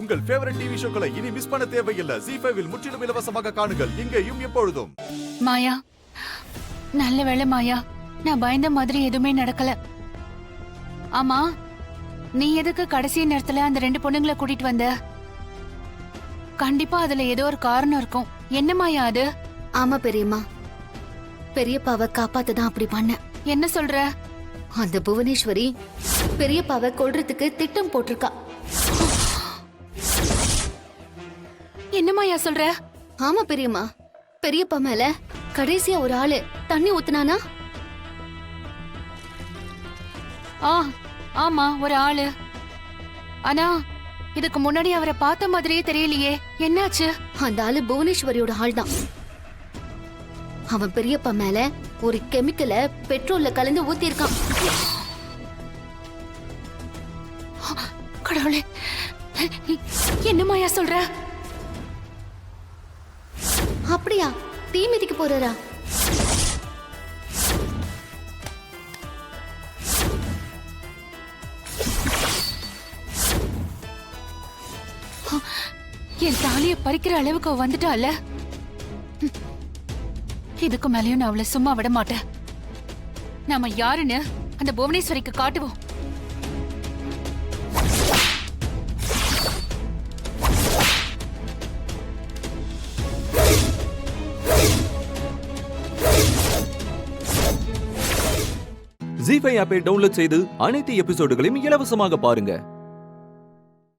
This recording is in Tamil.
உங்கள் ஃபேவரட் டிவி ஷோக்களை இனி மிஸ் பண்ண தேவையில்லை. ZEE5 இல் முற்றிலும் இலவசமாக காணுங்கள். இங்கேயும் எப்பொழுதும். மாயா, நல்ல வேளை மாயா, நான் பயந்த மாதிரி எதுவுமே நடக்கல. ஆமா, நீ எதுக்கு கடைசி நேரத்துல அந்த 2 பொண்ணுங்களை கூட்டிட்டு வந்த? கண்டிப்பா அதுல ஏதோ ஒரு காரணம் இருக்கும். என்ன மாயா அது? ஆமா பெரியம்மா, பெரியப்பாவை காப்பாத்ததான் அப்படி பண்ண. என்ன சொல்ற? அந்த புவனேஸ்வரி பெரியப்பாவை கொல்றதுக்கு திட்டம் போட்டிருக்கா. என்ன மாயா சொல்ற? ஆமா பெரியம்மா, பெரியப்பா மேல கடைசியா ஒரு ஆளு தண்ணி ஊத்துனானா? ஆமா, ஒரு ஆளு. ஆனா இதுக்கு முன்னாடி அவரை பார்த்த மாதிரியே தெரியலையே, என்னாச்சு? அந்த ஆளு புவனேஸ்வரியோட ஆள் தான். அவன் பெரியப்பா மேல ஒரு கெமிக்கலை பெட்ரோல்ல கலந்து ஊத்திருக்கான். கடவுளே, என்ன மாயா சொல்ற? அப்படியா? தீ மிதிக்க போறாரா? என் தாலிய பறிக்கிற அளவுக்கு அவ வந்துட்டால. இதுக்கு மேலயும் நான் அவளை சும்மா விட மாட்டேன். நாம யாருன்னு அந்த புவனேஸ்வரிக்கு காட்டுவோம். ZEE5 ஆப்பை டவுன்லோட் செய்து அனைத்து எபிசோடுகளையும் இலவசமாக பாருங்க.